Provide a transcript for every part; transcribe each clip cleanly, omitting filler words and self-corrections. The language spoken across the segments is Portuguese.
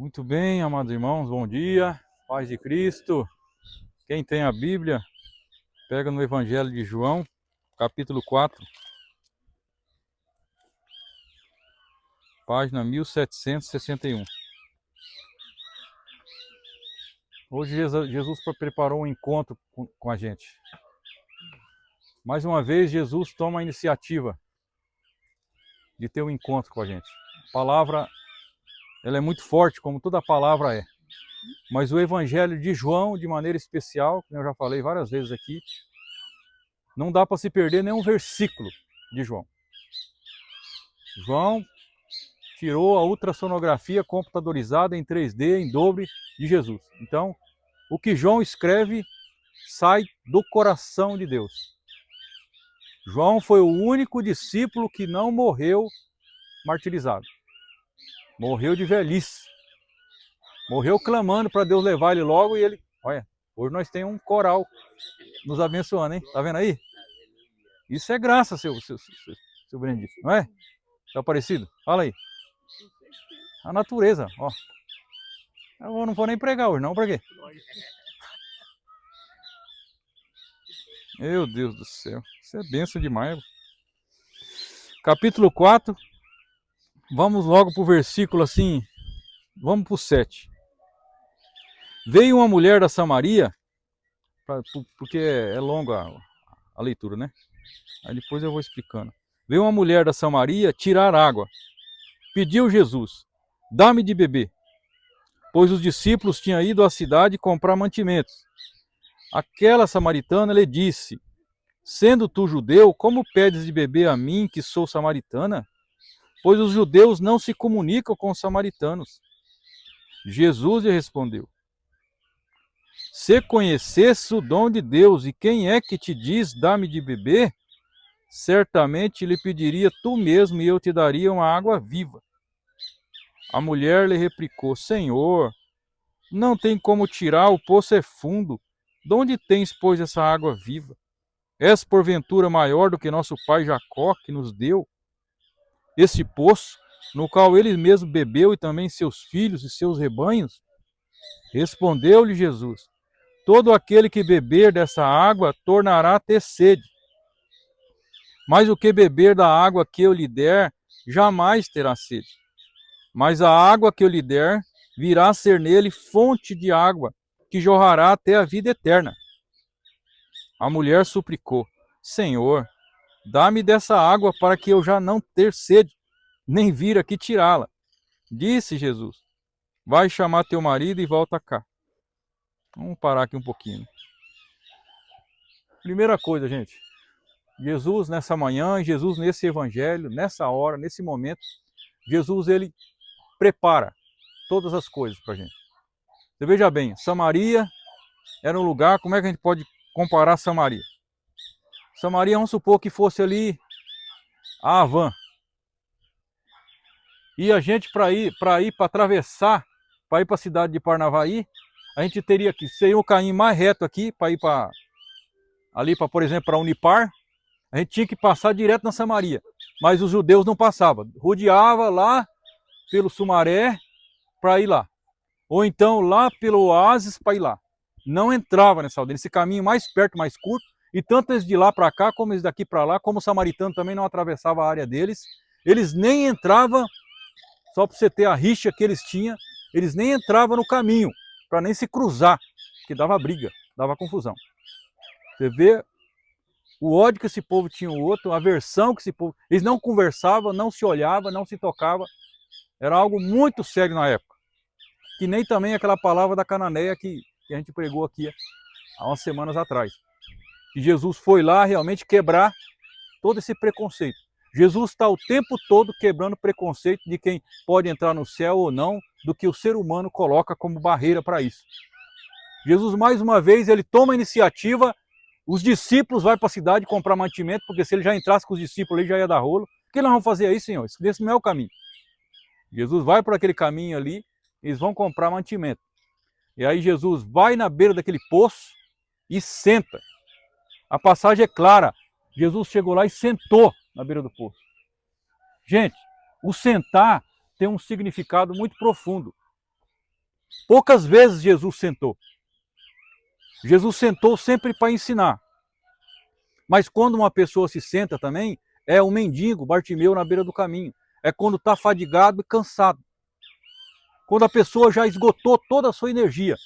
Muito bem, amados irmãos, bom dia, paz de Cristo. Quem tem a Bíblia, pega no Evangelho de João, capítulo 4, página 1761. Hoje Jesus preparou um encontro com a gente. Mais uma vez, Jesus toma a iniciativa de ter um encontro com a gente. A palavra, ela é muito forte, como toda palavra é. Mas o Evangelho de João, de maneira especial, como eu já falei várias vezes aqui, não dá para se perder nenhum versículo de João. João tirou a ultrassonografia computadorizada em 3D, em dobro, de Jesus. Então, o que João escreve sai do coração de Deus. João foi o único discípulo que não morreu martirizado. Morreu de velhice. Morreu clamando para Deus levar ele logo e ele... Olha, hoje nós temos um coral nos abençoando, hein? Tá vendo aí? Isso é graça, seu Benedito, não é? Tá parecido? Fala aí. A natureza, ó. Eu não vou nem pregar hoje, não, pra quê? Meu Deus do céu, isso é benção demais. Capítulo 4, vamos logo pro versículo assim, vamos pro 7. Veio uma mulher da Samaria, porque é longa a leitura, né? Aí depois eu vou explicando. Veio uma mulher da Samaria tirar água. Pediu Jesus, dá-me de beber. Pois os discípulos tinham ido à cidade comprar mantimentos. Aquela samaritana lhe disse, sendo tu judeu, como pedes de beber a mim, que sou samaritana? Pois os judeus não se comunicam com os samaritanos. Jesus lhe respondeu, se conhecesse o dom de Deus e quem é que te diz, dá-me de beber, certamente lhe pediria tu mesmo e eu te daria uma água viva. A mulher lhe replicou, Senhor, não tem como tirar, o poço é fundo. De onde tens, pois, essa água viva? És porventura maior do que nosso pai Jacó, que nos deu esse poço, no qual ele mesmo bebeu e também seus filhos e seus rebanhos? Respondeu-lhe Jesus, todo aquele que beber dessa água tornará a ter sede. Mas o que beber da água que eu lhe der, jamais terá sede. Mas a água que eu lhe der, virá a ser nele fonte de água, que jorrará até a vida eterna. A mulher suplicou, Senhor, dá-me dessa água para que eu já não ter sede, nem vir aqui tirá-la. Disse Jesus, vai chamar teu marido e volta cá. Vamos parar aqui um pouquinho. Primeira coisa, gente, Jesus nessa manhã, Jesus nesse evangelho, nessa hora, nesse momento, Jesus ele prepara todas as coisas para a gente. Você veja bem, Samaria era um lugar, como é que a gente pode comparar Samaria? Samaria, vamos supor que fosse ali a Havan. E a gente, para atravessar, para ir para a cidade de Parnavaí, a gente teria que ser um caminho mais reto aqui, para ir para ali, para, por exemplo, para Unipar, a gente tinha que passar direto na Samaria. Mas os judeus não passavam, rodeava lá pelo Sumaré para ir lá. Ou então lá pelo Oásis para ir lá. Não entrava nessa aldeia, esse caminho mais perto, mais curto, e tanto eles de lá para cá, como eles daqui para lá, como o samaritano também não atravessava a área deles, eles nem entravam, só para você ter a rixa que eles tinham, eles nem entravam no caminho, para nem se cruzar, porque dava briga, dava confusão. Você vê o ódio que esse povo tinha o outro, a aversão que esse povo... Eles não conversavam, não se olhavam, não se tocavam. Era algo muito sério na época. Que nem também aquela palavra da Cananeia que a gente pregou aqui há umas semanas atrás. Que Jesus foi lá realmente quebrar todo esse preconceito. Jesus está o tempo todo quebrando preconceito de quem pode entrar no céu ou não, do que o ser humano coloca como barreira para isso. Jesus, mais uma vez, ele toma a iniciativa, os discípulos vão para a cidade comprar mantimento, porque se ele já entrasse com os discípulos, ele já ia dar rolo. O que nós vamos fazer aí, Senhor? Esse não é o caminho. Jesus vai por aquele caminho ali, eles vão comprar mantimento. E aí Jesus vai na beira daquele poço e senta. A passagem é clara. Jesus chegou lá e sentou na beira do poço. Gente, o sentar tem um significado muito profundo. Poucas vezes Jesus sentou. Jesus sentou sempre para ensinar. Mas quando uma pessoa se senta também, é um mendigo, Bartimeu, na beira do caminho. É quando está fadigado e cansado. Quando a pessoa já esgotou toda a sua energia.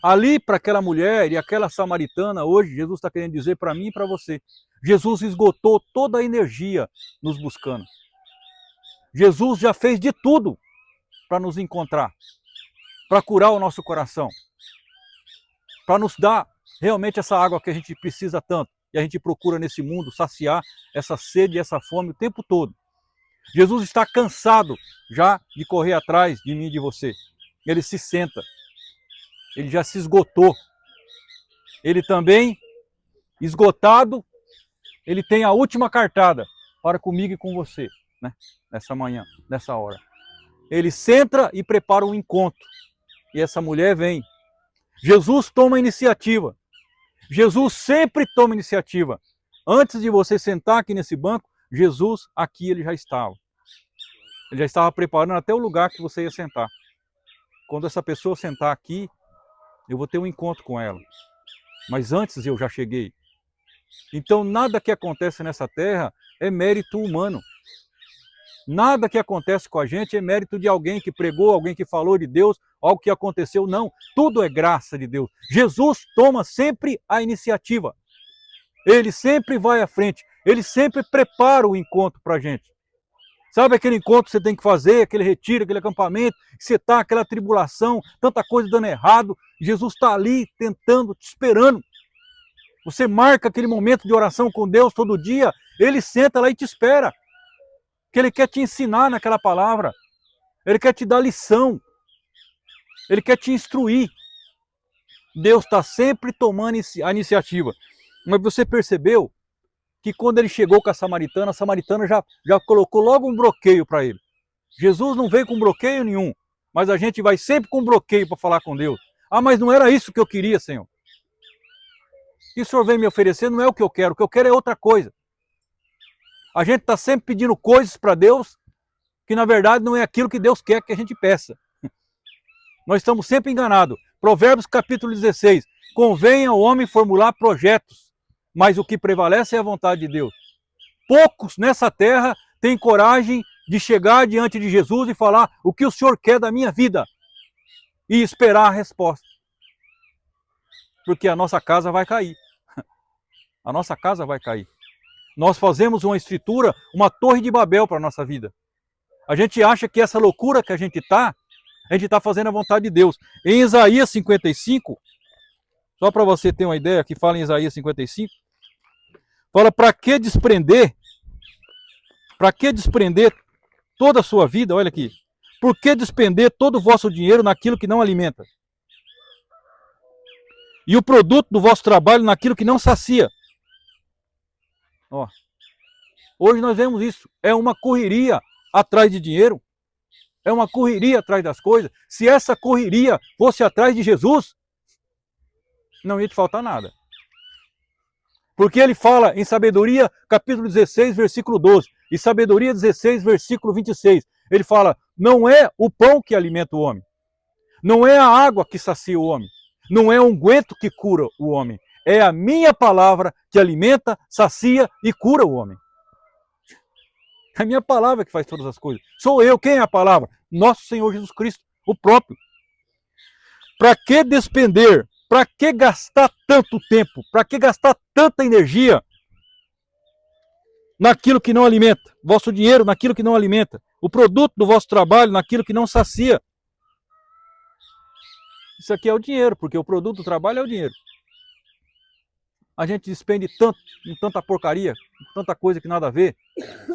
Ali, para aquela mulher e aquela samaritana, hoje, Jesus está querendo dizer para mim e para você. Jesus esgotou toda a energia nos buscando. Jesus já fez de tudo para nos encontrar, para curar o nosso coração, para nos dar realmente essa água que a gente precisa tanto e a gente procura nesse mundo saciar essa sede e essa fome o tempo todo. Jesus está cansado já de correr atrás de mim e de você. Ele se senta. Ele já se esgotou. Ele também, esgotado, ele tem a última cartada para comigo e com você, né? Nessa manhã, nessa hora. Ele senta e prepara um encontro. E essa mulher vem. Jesus toma a iniciativa. Jesus sempre toma iniciativa. Antes de você sentar aqui nesse banco, Jesus aqui ele já estava. Ele já estava preparando até o lugar que você ia sentar. Quando essa pessoa sentar aqui, eu vou ter um encontro com ela. Mas antes eu já cheguei. Então nada que acontece nessa terra é mérito humano. Nada que acontece com a gente é mérito de alguém que pregou, alguém que falou de Deus, algo que aconteceu. Não, tudo é graça de Deus. Jesus toma sempre a iniciativa. Ele sempre vai à frente. Ele sempre prepara o encontro para a gente. Sabe aquele encontro que você tem que fazer, aquele retiro, aquele acampamento, que você está, aquela tribulação, tanta coisa dando errado. Jesus está ali tentando, te esperando. Você marca aquele momento de oração com Deus todo dia, ele senta lá e te espera. Que ele quer te ensinar naquela palavra. Ele quer te dar lição. Ele quer te instruir. Deus está sempre tomando a iniciativa. Mas você percebeu que quando ele chegou com a samaritana já colocou logo um bloqueio para ele. Jesus não veio com bloqueio nenhum, mas a gente vai sempre com bloqueio para falar com Deus. Ah, mas não era isso que eu queria, Senhor. O que o Senhor vem me oferecer não é o que eu quero é outra coisa. A gente está sempre pedindo coisas para Deus que na verdade não é aquilo que Deus quer que a gente peça. Nós estamos sempre enganados. Provérbios capítulo 16. Convém ao homem formular projetos, mas o que prevalece é a vontade de Deus. Poucos nessa terra têm coragem de chegar diante de Jesus e falar o que o Senhor quer da minha vida e esperar a resposta. Porque a nossa casa vai cair. A nossa casa vai cair. Nós fazemos uma estrutura, uma torre de Babel para a nossa vida. A gente acha que essa loucura que a gente está fazendo a vontade de Deus. Em Isaías 55, só para você ter uma ideia, que fala em Isaías 55, fala para que desprender toda a sua vida, olha aqui, por que despender todo o vosso dinheiro naquilo que não alimenta? E o produto do vosso trabalho naquilo que não sacia? Ó, hoje nós vemos isso, é uma correria atrás de dinheiro, é uma correria atrás das coisas. Se essa correria fosse atrás de Jesus, não ia te faltar nada. Porque ele fala em Sabedoria, capítulo 16, versículo 12, e Sabedoria 16, versículo 26, ele fala, não é o pão que alimenta o homem, não é a água que sacia o homem, não é o unguento que cura o homem, é a minha palavra que alimenta, sacia e cura o homem. É a minha palavra que faz todas as coisas. Sou eu, quem é a palavra? Nosso Senhor Jesus Cristo, o próprio. Para que despender? Para que gastar tanto tempo? Para que gastar tanta energia naquilo que não alimenta? Vosso dinheiro naquilo que não alimenta. O produto do vosso trabalho naquilo que não sacia. Isso aqui é o dinheiro, porque o produto do trabalho é o dinheiro. A gente despende tanto, em tanta porcaria, tanta coisa que nada a ver,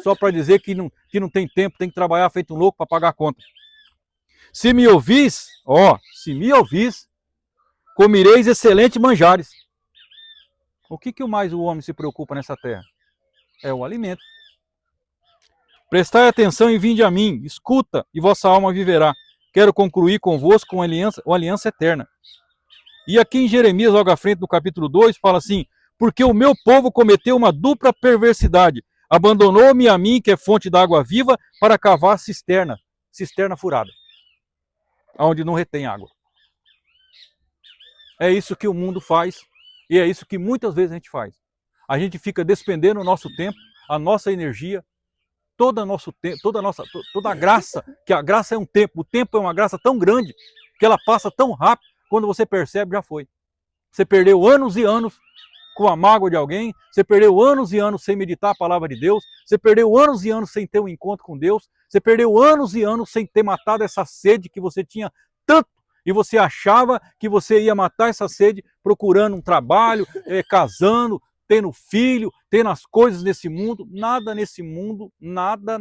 só para dizer que não tem tempo, tem que trabalhar feito um louco para pagar a conta. Se me ouvis, comereis excelentes manjares. O que mais o homem se preocupa nessa terra? É o alimento. Prestai atenção e vinde a mim, escuta e vossa alma viverá. Quero concluir convosco uma aliança eterna. E aqui em Jeremias, logo à frente do capítulo 2, fala assim, porque o meu povo cometeu uma dupla perversidade, abandonou-me a mim, que é fonte da água viva, para cavar cisterna furada. onde não retém água. É isso que o mundo faz e é isso que muitas vezes a gente faz. A gente fica despendendo o nosso tempo, a nossa energia, toda a graça, que a graça é um tempo, o tempo é uma graça tão grande que ela passa tão rápido, quando você percebe já foi. Você perdeu anos e anos com a mágoa de alguém, você perdeu anos e anos sem meditar a palavra de Deus, você perdeu anos e anos sem ter um encontro com Deus, você perdeu anos e anos sem ter matado essa sede que você tinha tanto, e você achava que você ia matar essa sede procurando um trabalho, casando, tendo filho, tendo as coisas nesse mundo. Nada nesse mundo, nada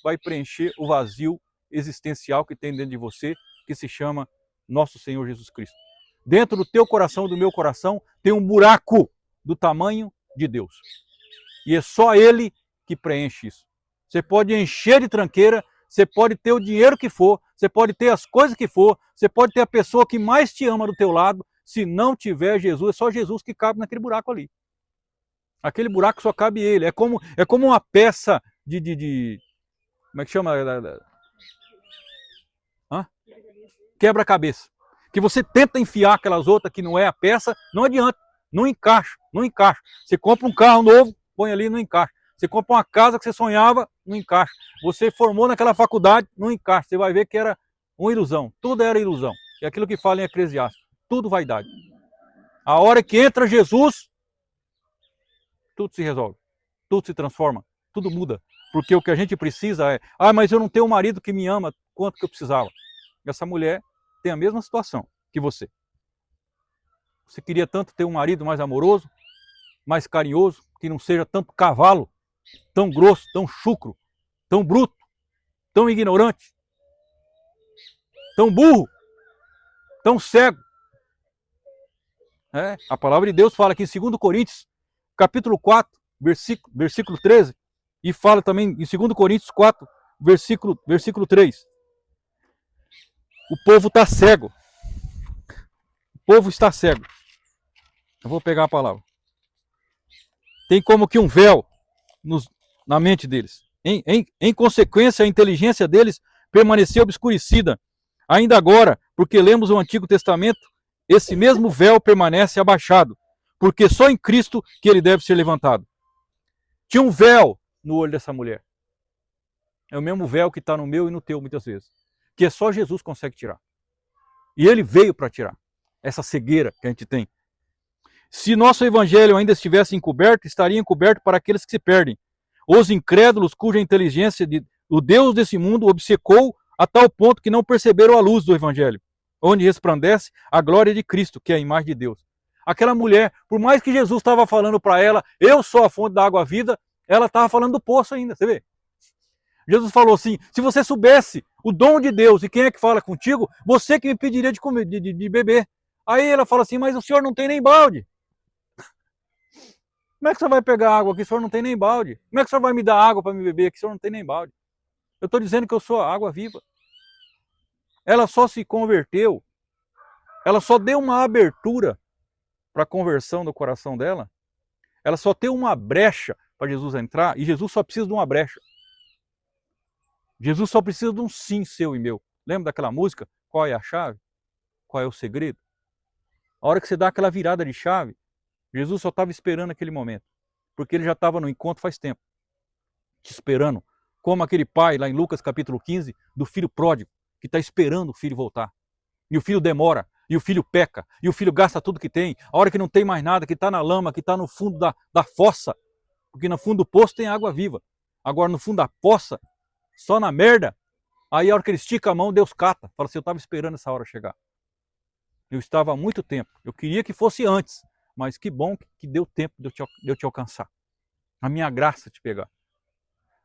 vai preencher o vazio existencial que tem dentro de você, que se chama nosso Senhor Jesus Cristo. Dentro do teu coração, do meu coração, tem um buraco do tamanho de Deus. E é só Ele que preenche isso. Você pode encher de tranqueira, você pode ter o dinheiro que for, você pode ter as coisas que for, você pode ter a pessoa que mais te ama do teu lado, se não tiver Jesus, é só Jesus que cabe naquele buraco ali. Aquele buraco só cabe Ele. É como uma peça de como é que chama? Quebra-cabeça. Que você tenta enfiar aquelas outras que não é a peça, não adianta, não encaixa. Você compra um carro novo, põe ali, não encaixa. Você compra uma casa que você sonhava, não encaixa. Você formou naquela faculdade, não encaixa. Você vai ver que era uma ilusão, tudo era ilusão. É aquilo que fala em Eclesiastes, tudo vaidade. A hora que entra Jesus, tudo se resolve, tudo se transforma, tudo muda. Porque o que a gente precisa é, mas eu não tenho um marido que me ama quanto que eu precisava. Essa mulher tem a mesma situação que você. Você queria tanto ter um marido mais amoroso, mais carinhoso, que não seja tanto cavalo, tão grosso, tão chucro, tão bruto, tão ignorante, tão burro, tão cego. A palavra de Deus fala aqui em 2 Coríntios, capítulo 4, versículo 13, e fala também em 2 Coríntios 4, versículo 3. O povo está cego. O povo está cego. Eu vou pegar a palavra. Tem como que um véu na mente deles. Em consequência, a inteligência deles permaneceu obscurecida. Ainda agora, porque lemos o Antigo Testamento, esse mesmo véu permanece abaixado, porque só em Cristo que ele deve ser levantado. Tinha um véu no olho dessa mulher. É o mesmo véu que está no meu e no teu, muitas vezes. Que só Jesus consegue tirar. E ele veio para tirar essa cegueira que a gente tem. Se nosso evangelho ainda estivesse encoberto, estaria encoberto para aqueles que se perdem. Os incrédulos cuja inteligência o Deus desse mundo obcecou a tal ponto que não perceberam a luz do evangelho, onde resplandece a glória de Cristo, que é a imagem de Deus. Aquela mulher, por mais que Jesus estava falando para ela, eu sou a fonte da água vida, ela estava falando do poço ainda, você vê? Jesus falou assim, se você soubesse o dom de Deus e quem é que fala contigo, você que me pediria de comer, de beber. Aí ela fala assim, mas o senhor não tem nem balde. Como é que você vai pegar água aqui se o senhor não tem nem balde? Como é que o senhor vai me dar água para me beber aqui se o senhor não tem nem balde? Eu estou dizendo que eu sou a água viva. Ela só se converteu, ela só deu uma abertura para a conversão do coração dela, ela só tem uma brecha para Jesus entrar, e Jesus só precisa de uma brecha. Jesus só precisa de um sim seu e meu. Lembra daquela música? Qual é a chave? Qual é o segredo? A hora que você dá aquela virada de chave, Jesus só estava esperando aquele momento, porque ele já estava no encontro faz tempo, te esperando, como aquele pai lá em Lucas capítulo 15, do filho pródigo, que está esperando o filho voltar. E o filho demora, e o filho peca, e o filho gasta tudo que tem, a hora que não tem mais nada, que está na lama, que está no fundo da fossa, porque no fundo do poço tem água viva, agora no fundo da poça, só na merda, aí a hora que ele estica a mão, Deus cata, fala assim, eu estava esperando essa hora chegar. Eu estava há muito tempo, eu queria que fosse antes, mas que bom que deu tempo de eu te alcançar, a minha graça te pegar.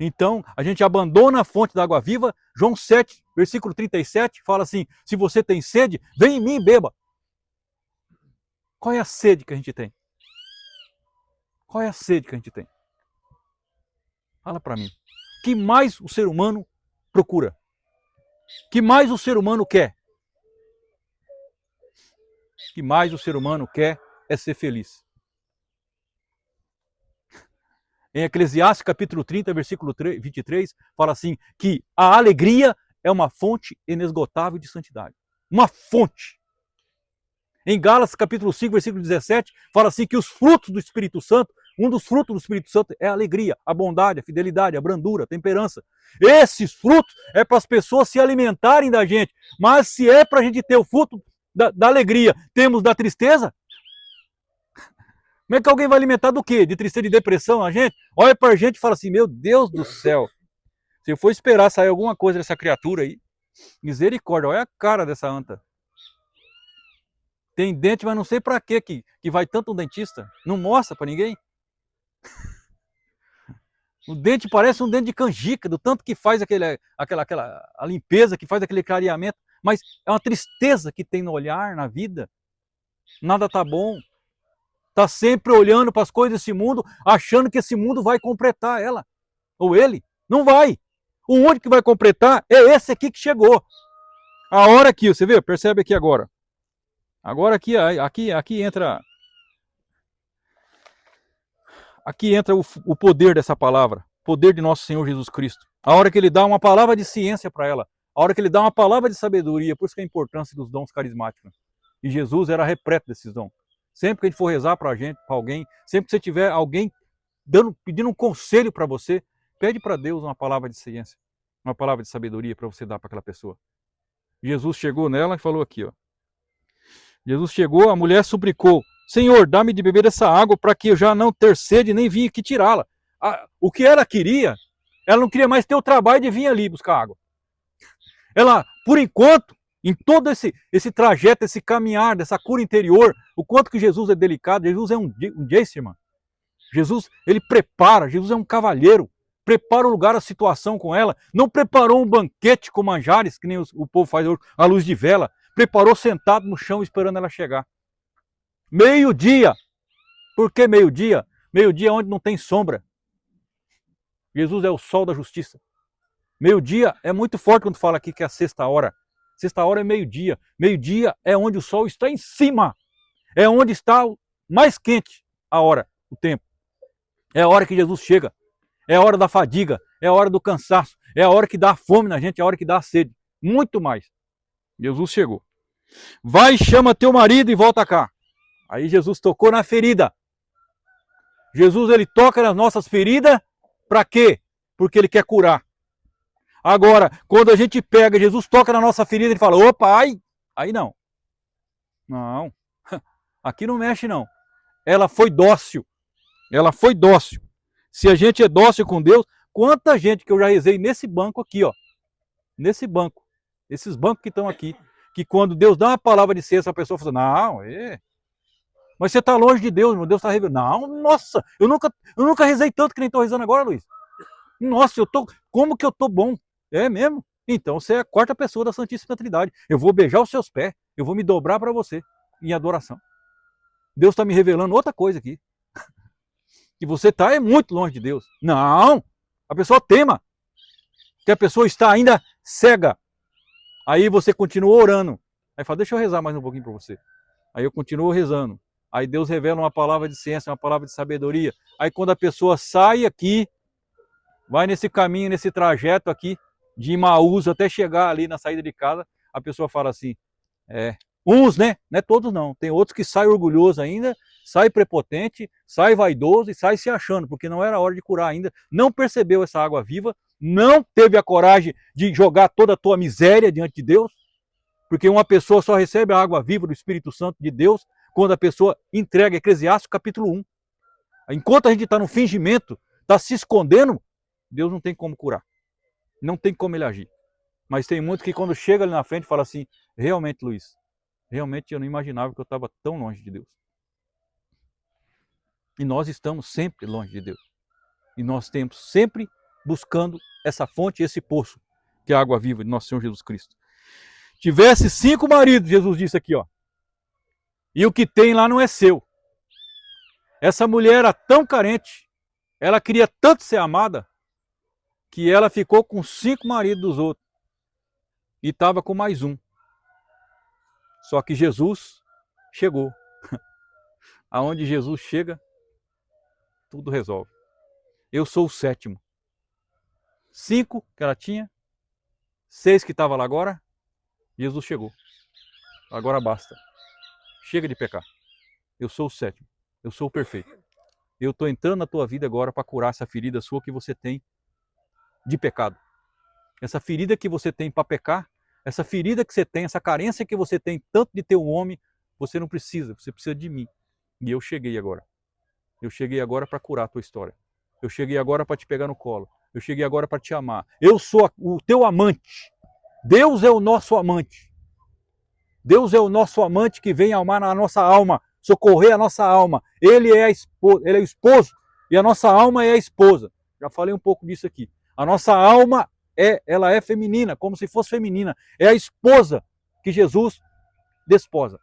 Então, a gente abandona a fonte da água viva. João 7, versículo 37, fala assim, se você tem sede, vem em mim e beba. Qual é a sede que a gente tem? Qual é a sede que a gente tem? Fala para mim. O que mais o ser humano procura? O que mais o ser humano quer? O que mais o ser humano quer é ser feliz. Em Eclesiastes capítulo 30, versículo 23, fala assim, que a alegria é uma fonte inesgotável de santidade. Uma fonte. Em Gálatas capítulo 5, versículo 17, fala assim que os frutos do Espírito Santo, um dos frutos do Espírito Santo é a alegria, a bondade, a fidelidade, a brandura, a temperança. Esses frutos é para as pessoas se alimentarem da gente. Mas se é para a gente ter o fruto da alegria, temos da tristeza, como é que alguém vai alimentar do quê? De tristeza e depressão a gente? Olha para a gente e fala assim, meu Deus do céu, se eu for esperar sair alguma coisa dessa criatura aí, misericórdia, olha a cara dessa anta. Tem dente, mas não sei para que vai tanto um dentista. Não mostra para ninguém. O dente parece um dente de canjica, do tanto que faz a limpeza, que faz aquele clareamento. Mas é uma tristeza que tem no olhar, na vida. Nada tá bom. Tá sempre olhando para as coisas desse mundo, achando que esse mundo vai completar ela. Ou ele. Não vai. O único que vai completar é esse aqui que chegou. A hora aqui, você vê? Percebe aqui agora. Agora aqui entra o poder dessa palavra, o poder de nosso Senhor Jesus Cristo. A hora que ele dá uma palavra de ciência para ela, a hora que ele dá uma palavra de sabedoria, por isso que a importância dos dons carismáticos. E Jesus era repleto desses dons. Sempre que a gente for rezar para a gente, para alguém, sempre que você tiver alguém pedindo um conselho para você, pede para Deus uma palavra de ciência, uma palavra de sabedoria para você dar para aquela pessoa. Jesus chegou nela e falou aqui, ó. Jesus chegou, a mulher suplicou, Senhor, dá-me de beber essa água para que eu já não ter sede nem vim aqui tirá-la. O que ela queria, ela não queria mais ter o trabalho de vir ali buscar água. Ela, por enquanto, em todo esse trajeto, esse caminhar, dessa cura interior, o quanto que Jesus é delicado, Jesus é um gentleman. Jesus, ele prepara, Jesus é um cavalheiro, prepara o lugar, a situação com ela, não preparou um banquete com manjares, que nem o povo faz hoje, à luz de vela, preparou sentado no chão esperando ela chegar. Meio-dia. Por que meio-dia? Meio-dia é onde não tem sombra. Jesus é o sol da justiça. Meio-dia é muito forte quando fala aqui que é a sexta hora. Sexta hora é meio-dia. Meio-dia é onde o sol está em cima. É onde está mais quente a hora, o tempo. É a hora que Jesus chega. É a hora da fadiga. É a hora do cansaço. É a hora que dá fome na gente. É a hora que dá sede. Muito mais. Jesus chegou. Vai, chama teu marido e volta cá. Aí Jesus tocou na ferida. Jesus, ele toca nas nossas feridas. Para quê? Porque ele quer curar. Agora, quando a gente pega, Jesus toca na nossa ferida, ele fala, opa, ai. Aí não. Não. Aqui não mexe não. Ela foi dócil. Ela foi dócil. Se a gente é dócil com Deus, quanta gente que eu já rezei nesse banco aqui, ó. Nesse banco. Esses bancos que estão aqui. Que quando Deus dá uma palavra de ciência, a pessoa fala, não, mas você está longe de Deus, meu Deus está revelando. Não, nossa, eu nunca rezei tanto que nem estou rezando agora, Luiz. Nossa, como que eu estou bom? É mesmo? Então você é a quarta pessoa da Santíssima Trindade. Eu vou beijar os seus pés, eu vou me dobrar para você em adoração. Deus está me revelando outra coisa aqui. Que você está muito longe de Deus. Não, a pessoa tema. Que a pessoa está ainda cega. Aí você continua orando. Aí fala, deixa eu rezar mais um pouquinho para você. Aí eu continuo rezando. Aí Deus revela uma palavra de ciência, uma palavra de sabedoria. Aí quando a pessoa sai aqui, vai nesse caminho, nesse trajeto aqui, de Imaús até chegar ali na saída de casa, a pessoa fala assim, uns, né? Não é todos não. Tem outros que saem orgulhoso ainda, sai prepotente, sai vaidoso e sai se achando, porque não era hora de curar ainda, não percebeu essa água viva, não teve a coragem de jogar toda a tua miséria diante de Deus, porque uma pessoa só recebe a água viva do Espírito Santo de Deus quando a pessoa entrega Eclesiastes capítulo 1. Enquanto a gente está no fingimento, está se escondendo, Deus não tem como curar. Não tem como ele agir. Mas tem muitos que quando chega ali na frente fala assim, realmente, Luiz, realmente eu não imaginava que eu estava tão longe de Deus. E nós estamos sempre longe de Deus. E nós temos sempre buscando essa fonte, esse poço, que é a água viva de nosso Senhor Jesus Cristo. Tivesse 5 maridos, Jesus disse aqui, ó. E o que tem lá não é seu. Essa mulher era tão carente, ela queria tanto ser amada, que ela ficou com 5 maridos dos outros. E estava com mais um. Só que Jesus chegou. Aonde Jesus chega, tudo resolve. Eu sou o 7º. 5 que ela tinha, 6 que estava lá agora, Jesus chegou. Agora basta. Chega de pecar. Eu sou o 7º. Eu sou o perfeito. Eu estou entrando na tua vida agora para curar essa ferida sua que você tem de pecado. Essa ferida que você tem para pecar, essa ferida que você tem, essa carência que você tem tanto de ter um homem, você não precisa, você precisa de mim. E eu cheguei agora. Eu cheguei agora para curar a tua história. Eu cheguei agora para te pegar no colo. Eu cheguei agora para te amar. Eu sou o teu amante. Deus é o nosso amante. Deus é o nosso amante que vem amar na nossa alma, socorrer a nossa alma. Ele é o esposo e a nossa alma é a esposa. Já falei um pouco disso aqui. A nossa alma ela é feminina, como se fosse feminina. É a esposa que Jesus desposa.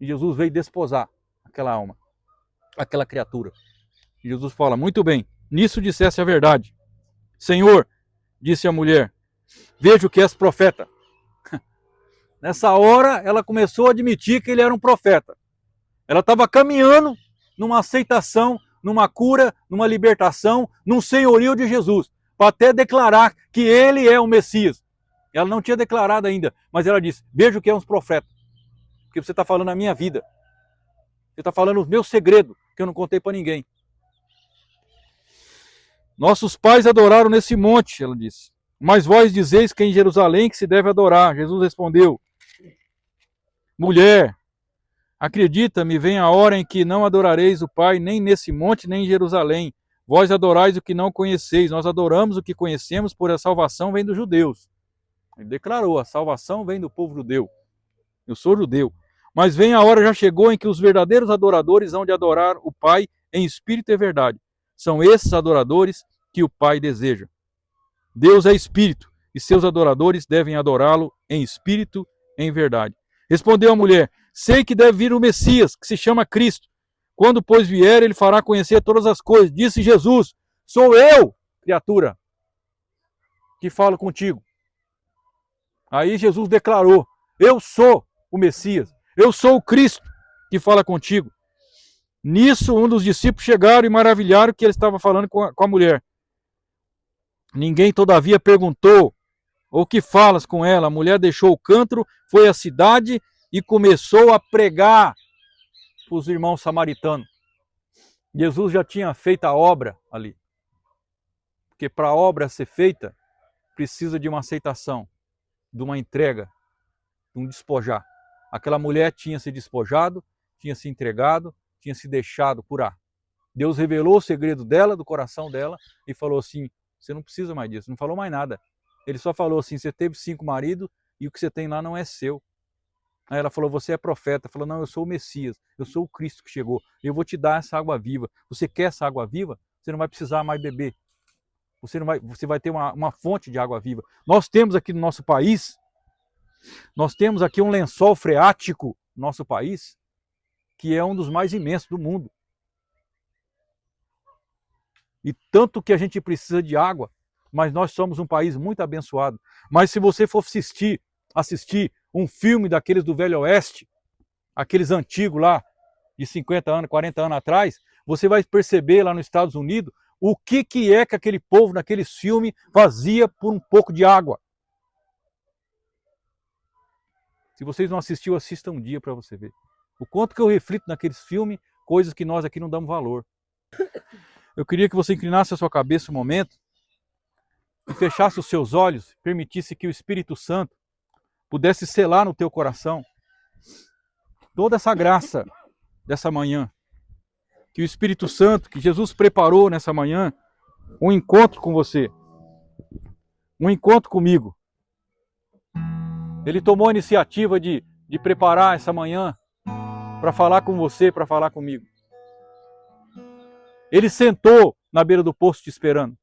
E Jesus veio desposar aquela alma, aquela criatura. E Jesus fala, muito bem, nisso dissesse a verdade. Senhor, disse a mulher, vejo que és profeta. Nessa hora, ela começou a admitir que ele era um profeta. Ela estava caminhando numa aceitação, numa cura, numa libertação, num senhorio de Jesus, para até declarar que ele é o Messias. Ela não tinha declarado ainda, mas ela disse, vejo que é um profeta, porque você está falando a minha vida. Você está falando o meu segredo, que eu não contei para ninguém. Nossos pais adoraram nesse monte, ela disse. Mas vós dizeis que é em Jerusalém que se deve adorar. Jesus respondeu, mulher, acredita-me, vem a hora em que não adorareis o Pai, nem nesse monte, nem em Jerusalém. Vós adorais o que não conheceis, nós adoramos o que conhecemos, por a salvação vem dos judeus. Ele declarou, a salvação vem do povo judeu. Eu sou judeu. Mas vem a hora, já chegou, em que os verdadeiros adoradores hão de adorar o Pai em espírito e verdade. São esses adoradores que o Pai deseja. Deus é espírito, e seus adoradores devem adorá-lo em espírito e em verdade. Respondeu a mulher, sei que deve vir o Messias, que se chama Cristo. Quando, pois, vier, ele fará conhecer todas as coisas. Disse Jesus, sou eu, criatura, que falo contigo. Aí Jesus declarou, eu sou o Messias, eu sou o Cristo que fala contigo. Nisso, um dos discípulos chegaram e maravilharam que ele estava falando com a mulher. Ninguém, todavia, perguntou, o que falas com ela? A mulher deixou o cântaro, foi à cidade e começou a pregar para os irmãos samaritanos. Jesus já tinha feito a obra ali. Porque para a obra ser feita, precisa de uma aceitação, de uma entrega, de um despojar. Aquela mulher tinha se despojado, tinha se entregado, tinha se deixado curar. Deus revelou o segredo dela, do coração dela, e falou assim, você não precisa mais disso, não falou mais nada. Ele só falou assim, você teve 5 maridos e o que você tem lá não é seu. Aí ela falou, você é profeta. Falou, não, eu sou o Messias, eu sou o Cristo que chegou. Eu vou te dar essa água viva. Você quer essa água viva? Você não vai precisar mais beber. Você vai ter uma fonte de água viva. Nós temos aqui no nosso país, nós temos aqui um lençol freático no nosso país, que é um dos mais imensos do mundo. E tanto que a gente precisa de água, mas nós somos um país muito abençoado. Mas se você for assistir um filme daqueles do Velho Oeste, aqueles antigos lá, de 50 anos, 40 anos atrás, você vai perceber lá nos Estados Unidos o que é que aquele povo naqueles filmes fazia por um pouco de água. Se vocês não assistiu, assista um dia para você ver. O quanto que eu reflito naqueles filmes, coisas que nós aqui não damos valor. Eu queria que você inclinasse a sua cabeça um momento e fechasse os seus olhos, permitisse que o Espírito Santo pudesse selar no teu coração toda essa graça dessa manhã. Que o Espírito Santo, que Jesus preparou nessa manhã, um encontro com você, um encontro comigo. Ele tomou a iniciativa de preparar essa manhã para falar com você, para falar comigo. Ele sentou na beira do poço te esperando.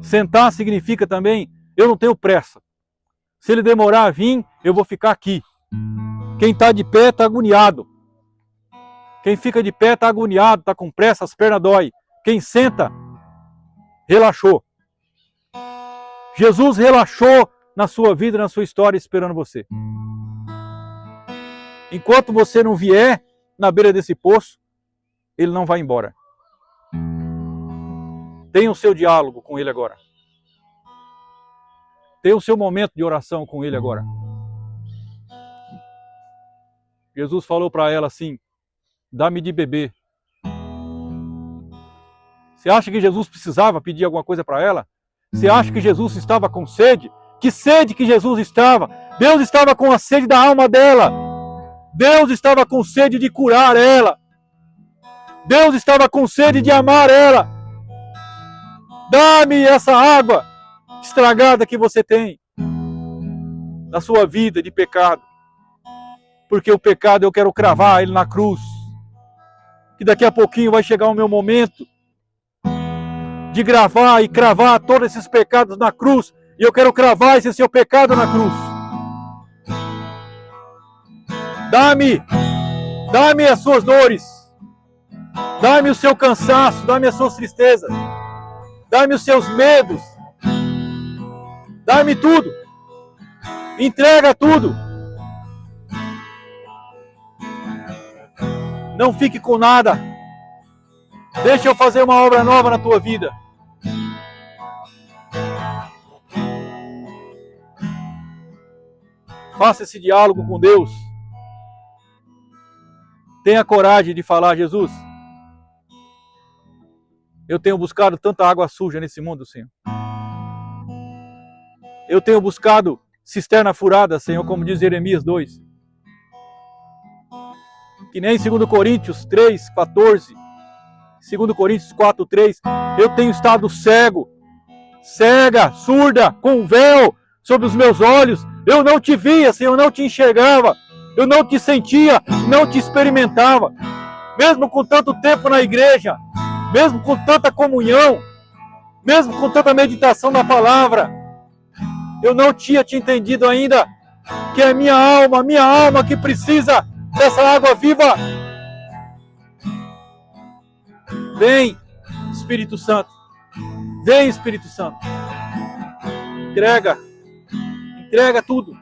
Sentar significa também, eu não tenho pressa. Se ele demorar a vir, eu vou ficar aqui. Quem está de pé está agoniado. Quem fica de pé está agoniado, está com pressa, as pernas dói. Quem senta, relaxou. Jesus relaxou na sua vida, na sua história, esperando você. Enquanto você não vier na beira desse poço, ele não vai embora. Tenha o seu diálogo com ele agora. Tenha o seu momento de oração com Ele agora. Jesus falou para ela assim: dá-me de beber. Você acha que Jesus precisava pedir alguma coisa para ela? Você acha que Jesus estava com sede? Que sede que Jesus estava? Deus estava com a sede da alma dela. Deus estava com sede de curar ela. Deus estava com sede de amar ela. Dá-me essa água estragada que você tem na sua vida de pecado. Porque o pecado eu quero cravar ele na cruz. Que daqui a pouquinho vai chegar o meu momento de gravar e cravar todos esses pecados na cruz. E eu quero cravar esse seu pecado na cruz. Dá-me as suas dores. Dá-me o seu cansaço, dá-me as suas tristezas. Dá-me os seus medos. Dá-me tudo. Entrega tudo. Não fique com nada. Deixa eu fazer uma obra nova na tua vida. Faça esse diálogo com Deus. Tenha coragem de falar: Jesus, eu tenho buscado tanta água suja nesse mundo, Senhor. Eu tenho buscado cisterna furada, Senhor, como diz Jeremias 2. Que nem 2 Coríntios 3, 14, 2 Coríntios 4, 3, eu tenho estado cego, cega, surda, com um véu sobre os meus olhos. Eu não te via, Senhor, eu não te enxergava, eu não te sentia, não te experimentava. Mesmo com tanto tempo na igreja, mesmo com tanta comunhão, mesmo com tanta meditação na palavra, eu não tinha te entendido ainda, que é minha alma que precisa dessa água viva. Vem, Espírito Santo. Vem, Espírito Santo. Entrega tudo.